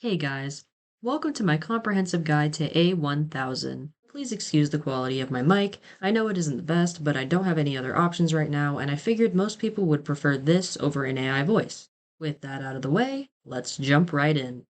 Hey guys, welcome to my comprehensive guide to A-1000. Please excuse the quality of my mic. I know it isn't the best, but I don't have any other options right now, and I figured most people would prefer this over an AI voice. With that out of the way, let's jump right in.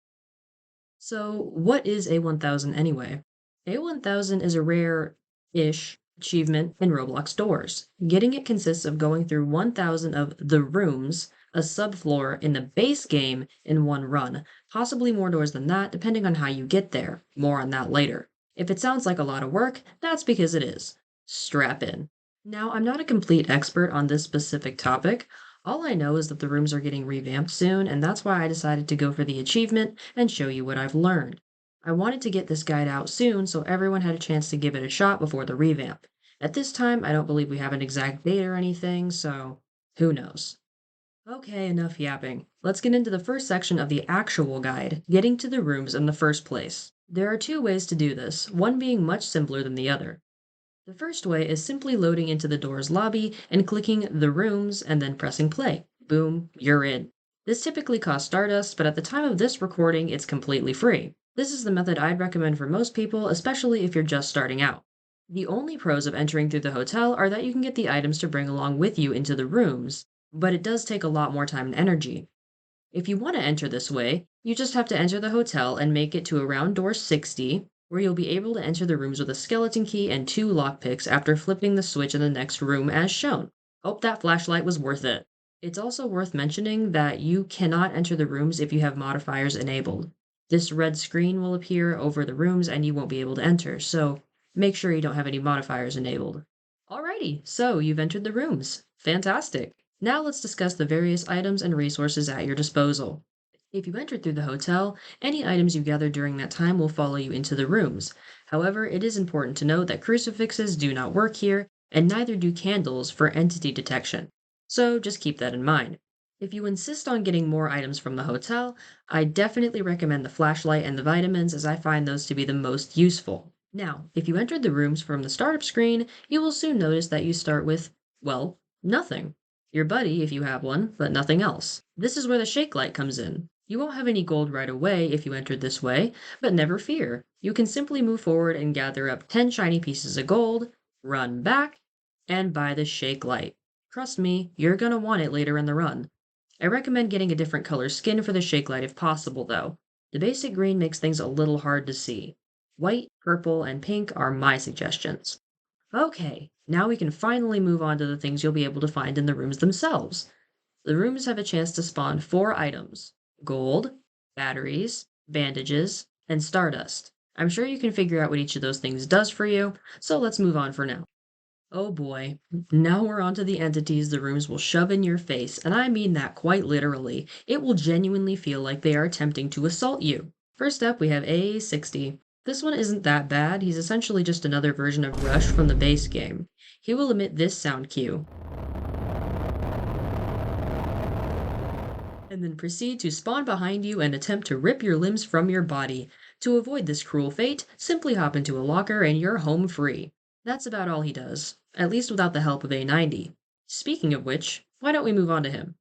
So, what is A-1000 anyway? A-1000 is a rare-ish achievement in Roblox doors. Getting it consists of going through 1,000 of the rooms, a subfloor in the base game, in one run. Possibly more doors than that, depending on how you get there. More on that later. If it sounds like a lot of work, that's because it is. Strap in. Now, I'm not a complete expert on this specific topic. All I know is that the rooms are getting revamped soon, and that's why I decided to go for the achievement and show you what I've learned. I wanted to get this guide out soon so everyone had a chance to give it a shot before the revamp. At this time, I don't believe we have an exact date or anything, so who knows? Okay, enough yapping. Let's get into the first section of the actual guide, getting to the rooms in the first place. There are two ways to do this, one being much simpler than the other. The first way is simply loading into the door's lobby and clicking the rooms and then pressing play. Boom, you're in. This typically costs Stardust, but at the time of this recording, it's completely free. This is the method I'd recommend for most people, especially if you're just starting out. The only pros of entering through the hotel are that you can get the items to bring along with you into the rooms, but it does take a lot more time and energy. If you want to enter this way, you just have to enter the hotel and make it to around door 60, where you'll be able to enter the rooms with a skeleton key and two lockpicks after flipping the switch in the next room as shown. Hope that flashlight was worth it. It's also worth mentioning that you cannot enter the rooms if you have modifiers enabled. This red screen will appear over the rooms and you won't be able to enter, so make sure you don't have any modifiers enabled. Alrighty, so you've entered the rooms. Fantastic. Now let's discuss the various items and resources at your disposal. If you entered through the hotel, any items you gather during that time will follow you into the rooms. However, it is important to note that crucifixes do not work here, and neither do candles for entity detection. So just keep that in mind. If you insist on getting more items from the hotel, I definitely recommend the flashlight and the vitamins as I find those to be the most useful. Now, if you entered the rooms from the startup screen, you will soon notice that you start with, well, nothing. Your buddy, if you have one, but nothing else. This is where the shake light comes in. You won't have any gold right away if you entered this way, but never fear. You can simply move forward and gather up 10 shiny pieces of gold, run back, and buy the shake light. Trust me, you're gonna want it later in the run. I recommend getting a different color skin for the shake light if possible, though. The basic green makes things a little hard to see. White, purple, and pink are my suggestions. Okay, now we can finally move on to the things you'll be able to find in the rooms themselves. The rooms have a chance to spawn 4 items: gold, batteries, bandages, and stardust. I'm sure you can figure out what each of those things does for you, so let's move on for now. Oh boy, now we're on to the entities the rooms will shove in your face, and I mean that quite literally. It will genuinely feel like they are attempting to assault you. First up, we have A-60. This one isn't that bad, he's essentially just another version of Rush from the base game. He will emit this sound cue, and then proceed to spawn behind you and attempt to rip your limbs from your body. To avoid this cruel fate, simply hop into a locker and you're home free. That's about all he does, at least without the help of A90. Speaking of which, why don't we move on to him?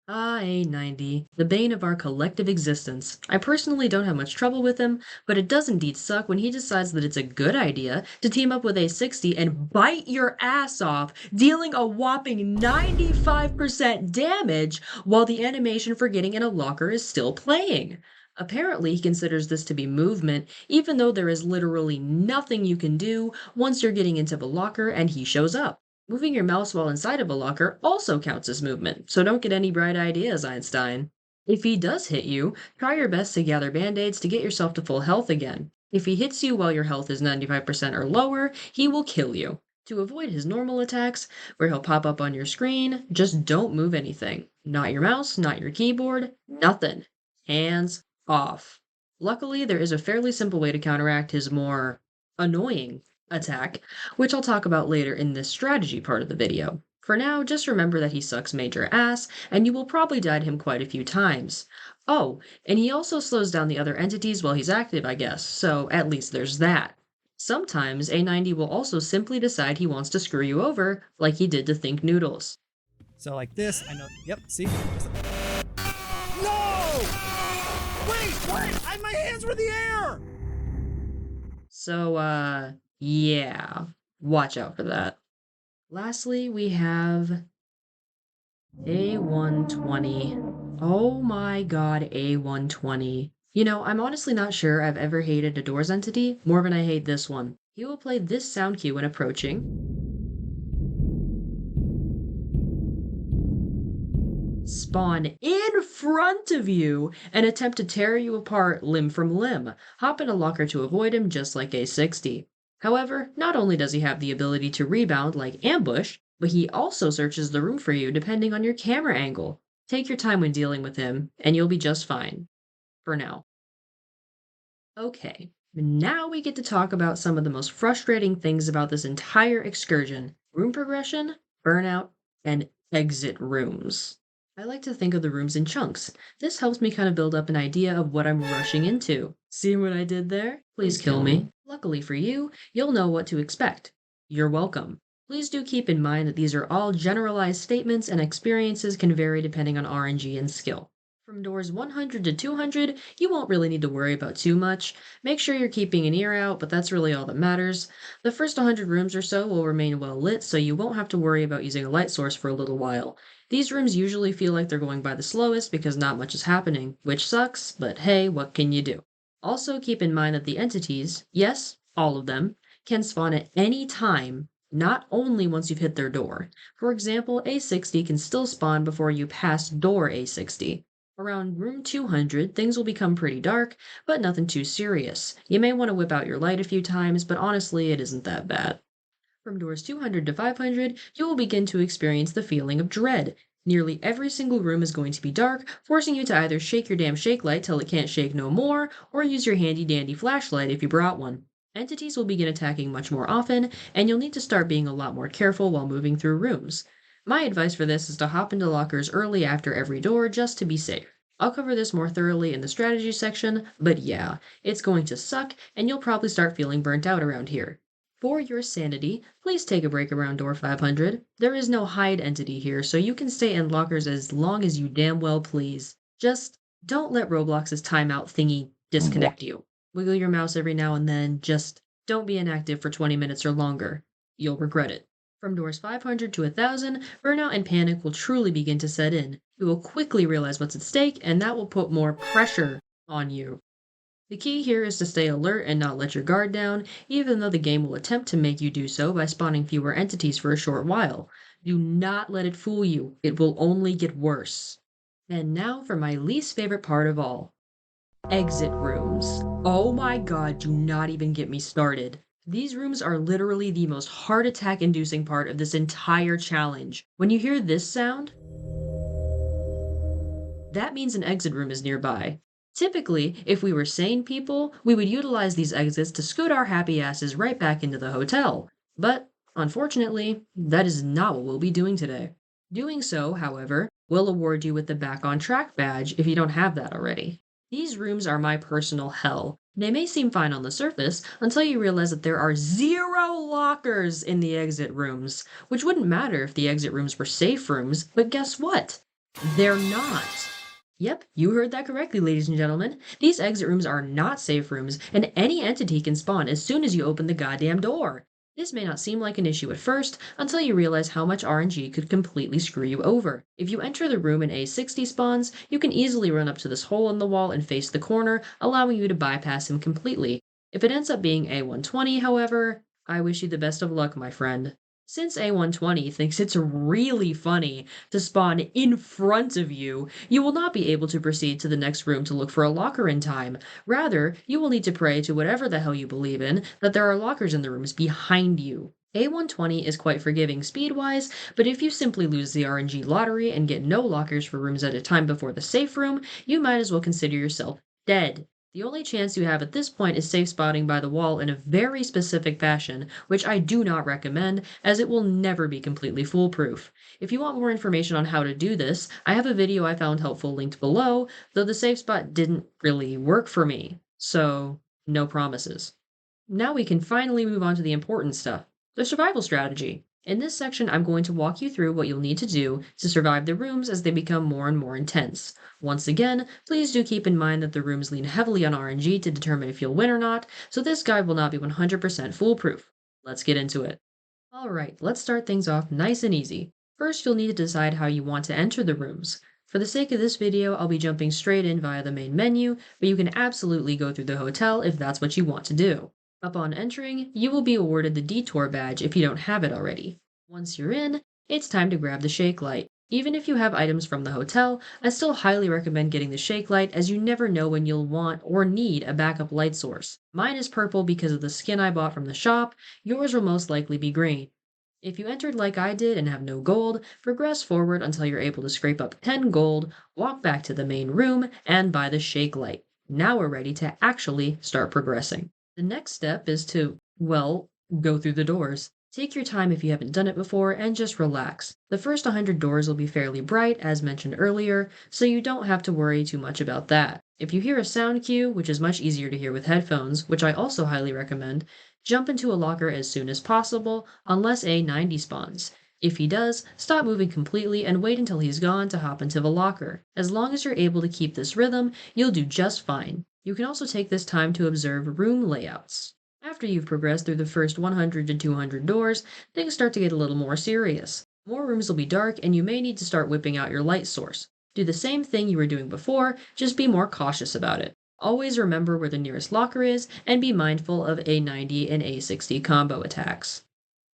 Ah, A90, the bane of our collective existence. I personally don't have much trouble with him, but it does indeed suck when he decides that it's a good idea to team up with A60 and bite your ass off, dealing a whopping 95% damage while the animation for getting in a locker is still playing. Apparently, he considers this to be movement, even though there is literally nothing you can do once you're getting into the locker and he shows up. Moving your mouse while inside of a locker also counts as movement, so don't get any bright ideas, Einstein. If he does hit you, try your best to gather band-aids to get yourself to full health again. If he hits you while your health is 95% or lower, he will kill you. To avoid his normal attacks, where he'll pop up on your screen, just don't move anything. Not your mouse, not your keyboard, nothing. Hands off. Luckily, there is a fairly simple way to counteract his more annoying attack, which I'll talk about later in this strategy part of the video. For now, just remember that he sucks major ass, and you will probably die to him quite a few times. Oh, and he also slows down the other entities while he's active, I guess, so at least there's that. Sometimes A90 will also simply decide he wants to screw you over, like he did to Think Noodles. So like this, I know, yep, see? No! Wait! My hands were in the air! So, yeah, watch out for that. Lastly, we have A120. Oh my god, A120. I'm honestly not sure I've ever hated a doors entity more than I hate this one. He will play this sound cue when approaching, spawn in front of you, and attempt to tear you apart limb from limb. Hop in a locker to avoid him just like A60. However, not only does he have the ability to rebound like ambush, but he also searches the room for you depending on your camera angle. Take your time when dealing with him, and you'll be just fine. For now. Okay, now we get to talk about some of the most frustrating things about this entire excursion: room progression, burnout, and exit rooms. I like to think of the rooms in chunks. This helps me kind of build up an idea of what I'm rushing into. See what I did there? Please kill me. Luckily for you, you'll know what to expect. You're welcome. Please do keep in mind that these are all generalized statements and experiences can vary depending on RNG and skill. From doors 100 to 200, you won't really need to worry about too much. Make sure you're keeping an ear out, but that's really all that matters. The first 100 rooms or so will remain well lit, so you won't have to worry about using a light source for a little while. These rooms usually feel like they're going by the slowest because not much is happening, which sucks, but hey, what can you do? Also, keep in mind that the entities, yes, all of them, can spawn at any time, not only once you've hit their door. For example, A60 can still spawn before you pass door A60. Around room 200, things will become pretty dark, but nothing too serious. You may want to whip out your light a few times, but honestly, it isn't that bad. From doors 200 to 500, you will begin to experience the feeling of dread. Nearly every single room is going to be dark, forcing you to either shake your damn shake light till it can't shake no more, or use your handy dandy flashlight if you brought one. Entities will begin attacking much more often, and you'll need to start being a lot more careful while moving through rooms. My advice for this is to hop into lockers early after every door just to be safe. I'll cover this more thoroughly in the strategy section, but yeah, it's going to suck, and you'll probably start feeling burnt out around here. For your sanity, please take a break around door 500. There is no hide entity here, so you can stay in lockers as long as you damn well please. Just don't let Roblox's timeout thingy disconnect you. Wiggle your mouse every now and then, just don't be inactive for 20 minutes or longer. You'll regret it. From doors 500 to 1000, burnout and panic will truly begin to set in. You will quickly realize what's at stake, and that will put more pressure on you. The key here is to stay alert and not let your guard down, even though the game will attempt to make you do so by spawning fewer entities for a short while. Do not let it fool you, it will only get worse. And now for my least favorite part of all: exit rooms. Oh my god, do not even get me started. These rooms are literally the most heart attack inducing part of this entire challenge. When you hear this sound, that means an exit room is nearby. Typically, if we were sane people, we would utilize these exits to scoot our happy asses right back into the hotel. But, unfortunately, that is not what we'll be doing today. Doing so, however, will award you with the Back on Track badge if you don't have that already. These rooms are my personal hell. They may seem fine on the surface until you realize that there are zero lockers in the exit rooms, which wouldn't matter if the exit rooms were safe rooms, but guess what? They're not. Yep, you heard that correctly, ladies and gentlemen. These exit rooms are not safe rooms, and any entity can spawn as soon as you open the goddamn door. This may not seem like an issue at first, until you realize how much RNG could completely screw you over. If you enter the room and A60 spawns, you can easily run up to this hole in the wall and face the corner, allowing you to bypass him completely. If it ends up being A120, however, I wish you the best of luck, my friend. Since A120 thinks it's really funny to spawn in front of you, you will not be able to proceed to the next room to look for a locker in time. Rather, you will need to pray to whatever the hell you believe in that there are lockers in the rooms behind you. A120 is quite forgiving speed-wise, but if you simply lose the RNG lottery and get no lockers for rooms at a time before the safe room, you might as well consider yourself dead. The only chance you have at this point is safe spotting by the wall in a very specific fashion, which I do not recommend, as it will never be completely foolproof. If you want more information on how to do this, I have a video I found helpful linked below, though the safe spot didn't really work for me, so no promises. Now we can finally move on to the important stuff: the survival strategy. In this section, I'm going to walk you through what you'll need to do to survive the rooms as they become more and more intense. Once again, please do keep in mind that the rooms lean heavily on RNG to determine if you'll win or not, so this guide will not be 100% foolproof. Let's get into it. Alright, let's start things off nice and easy. First, you'll need to decide how you want to enter the rooms. For the sake of this video, I'll be jumping straight in via the main menu, but you can absolutely go through the hotel if that's what you want to do. Upon entering, you will be awarded the detour badge if you don't have it already. Once you're in, it's time to grab the shake light. Even if you have items from the hotel, I still highly recommend getting the shake light as you never know when you'll want or need a backup light source. Mine is purple because of the skin I bought from the shop, yours will most likely be green. If you entered like I did and have no gold, progress forward until you're able to scrape up 10 gold, walk back to the main room, and buy the shake light. Now we're ready to actually start progressing. The next step is to, well, go through the doors. Take your time if you haven't done it before and just relax. The first 100 doors will be fairly bright, as mentioned earlier, so you don't have to worry too much about that. If you hear a sound cue, which is much easier to hear with headphones, which I also highly recommend, jump into a locker as soon as possible, unless A-90 spawns. If he does, stop moving completely and wait until he's gone to hop into the locker. As long as you're able to keep this rhythm, you'll do just fine. You can also take this time to observe room layouts. After you've progressed through the first 100 to 200 doors, things start to get a little more serious. More rooms will be dark and you may need to start whipping out your light source. Do the same thing you were doing before, just be more cautious about it. Always remember where the nearest locker is and be mindful of A-90 and A-60 combo attacks.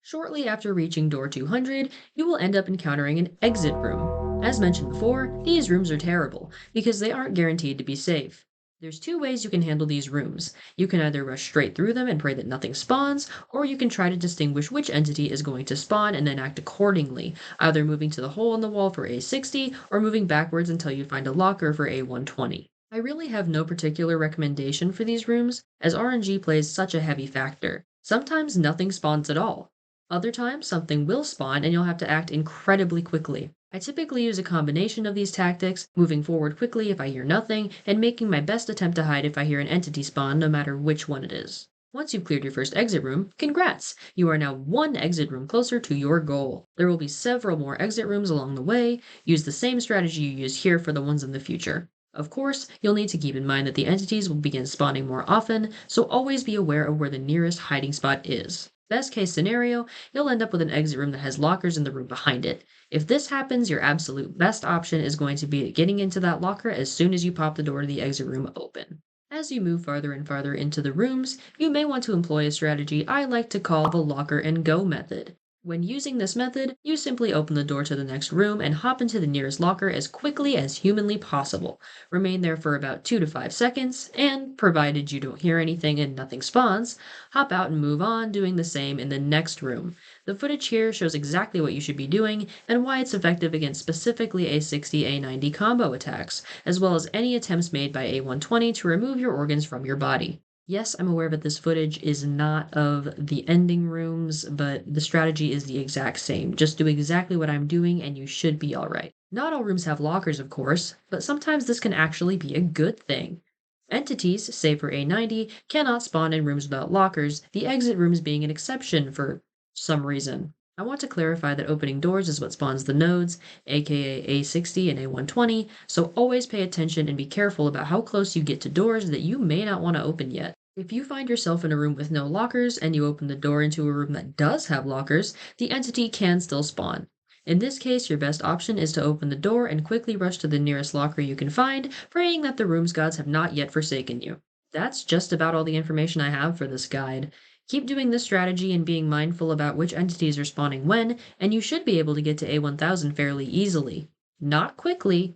Shortly after reaching door 200, you will end up encountering an exit room. As mentioned before, these rooms are terrible because they aren't guaranteed to be safe. There's two ways you can handle these rooms. You can either rush straight through them and pray that nothing spawns, or you can try to distinguish which entity is going to spawn and then act accordingly, either moving to the hole in the wall for A60 or moving backwards until you find a locker for A120. I really have no particular recommendation for these rooms, as RNG plays such a heavy factor. Sometimes nothing spawns at all. Other times something will spawn and you'll have to act incredibly quickly. I typically use a combination of these tactics, moving forward quickly if I hear nothing, and making my best attempt to hide if I hear an entity spawn, no matter which one it is. Once you've cleared your first exit room, congrats! You are now one exit room closer to your goal. There will be several more exit rooms along the way. Use the same strategy you used here for the ones in the future. Of course, you'll need to keep in mind that the entities will begin spawning more often, so always be aware of where the nearest hiding spot is. Best case scenario, you'll end up with an exit room that has lockers in the room behind it. If this happens, your absolute best option is going to be getting into that locker as soon as you pop the door to the exit room open. As you move farther and farther into the rooms, you may want to employ a strategy I like to call the locker and go method. When using this method, you simply open the door to the next room and hop into the nearest locker as quickly as humanly possible. Remain there for about 2 to 5 seconds, and, provided you don't hear anything and nothing spawns, hop out and move on, doing the same in the next room. The footage here shows exactly what you should be doing and why it's effective against specifically A60, A90 combo attacks, as well as any attempts made by A120 to remove your organs from your body. Yes, I'm aware that this footage is not of the ending rooms, but the strategy is the exact same. Just do exactly what I'm doing and you should be alright. Not all rooms have lockers, of course, but sometimes this can actually be a good thing. Entities, save for A90, cannot spawn in rooms without lockers, the exit rooms being an exception for some reason. I want to clarify that opening doors is what spawns the nodes, aka A60 and A120, so always pay attention and be careful about how close you get to doors that you may not want to open yet. If you find yourself in a room with no lockers and you open the door into a room that does have lockers, the entity can still spawn. In this case, your best option is to open the door and quickly rush to the nearest locker you can find, praying that the room's gods have not yet forsaken you. That's just about all the information I have for this guide. Keep doing this strategy and being mindful about which entities are spawning when, and you should be able to get to A1000 fairly easily. Not quickly,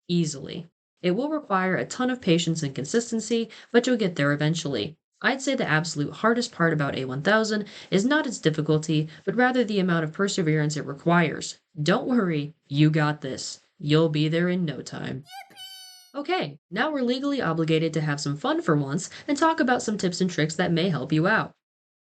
easily. It will require a ton of patience and consistency, but you'll get there eventually. I'd say the absolute hardest part about A1000 is not its difficulty, but rather the amount of perseverance it requires. Don't worry, you got this. You'll be there in no time. Okay, now we're legally obligated to have some fun for once and talk about some tips and tricks that may help you out.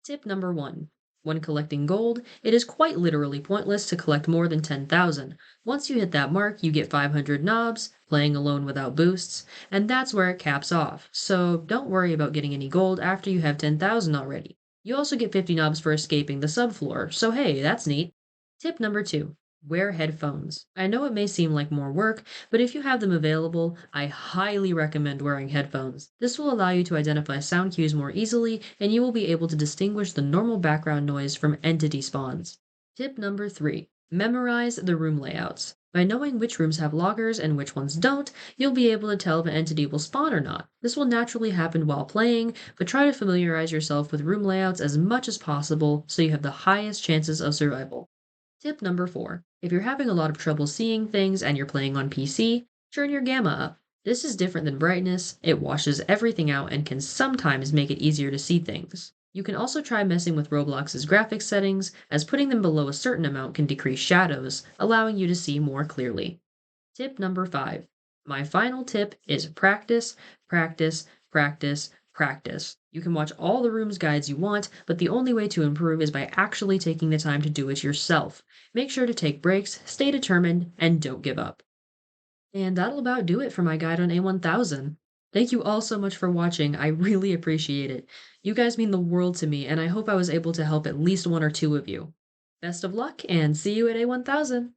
Tip number 1. When collecting gold, it is quite literally pointless to collect more than 10,000. Once you hit that mark, you get 500 knobs, playing alone without boosts, and that's where it caps off. So don't worry about getting any gold after you have 10,000 already. You also get 50 knobs for escaping the subfloor, so hey, that's neat. Tip number 2. Wear headphones. I know it may seem like more work, but if you have them available, I highly recommend wearing headphones. This will allow you to identify sound cues more easily, and you will be able to distinguish the normal background noise from entity spawns. Tip number 3. Memorize the room layouts. By knowing which rooms have loggers and which ones don't, you'll be able to tell if an entity will spawn or not. This will naturally happen while playing, but try to familiarize yourself with room layouts as much as possible so you have the highest chances of survival. Tip number 4. If you're having a lot of trouble seeing things and you're playing on PC, turn your gamma up. This is different than brightness, it washes everything out and can sometimes make it easier to see things. You can also try messing with Roblox's graphics settings, as putting them below a certain amount can decrease shadows, allowing you to see more clearly. Tip number 5. My final tip is practice, practice, practice, practice. You can watch all the rooms guides you want, but the only way to improve is by actually taking the time to do it yourself. Make sure to take breaks, stay determined, and don't give up. And that'll about do it for my guide on A-1000. Thank you all so much for watching. I really appreciate it. You guys mean the world to me, and I hope I was able to help at least one or two of you. Best of luck, and see you at A-1000.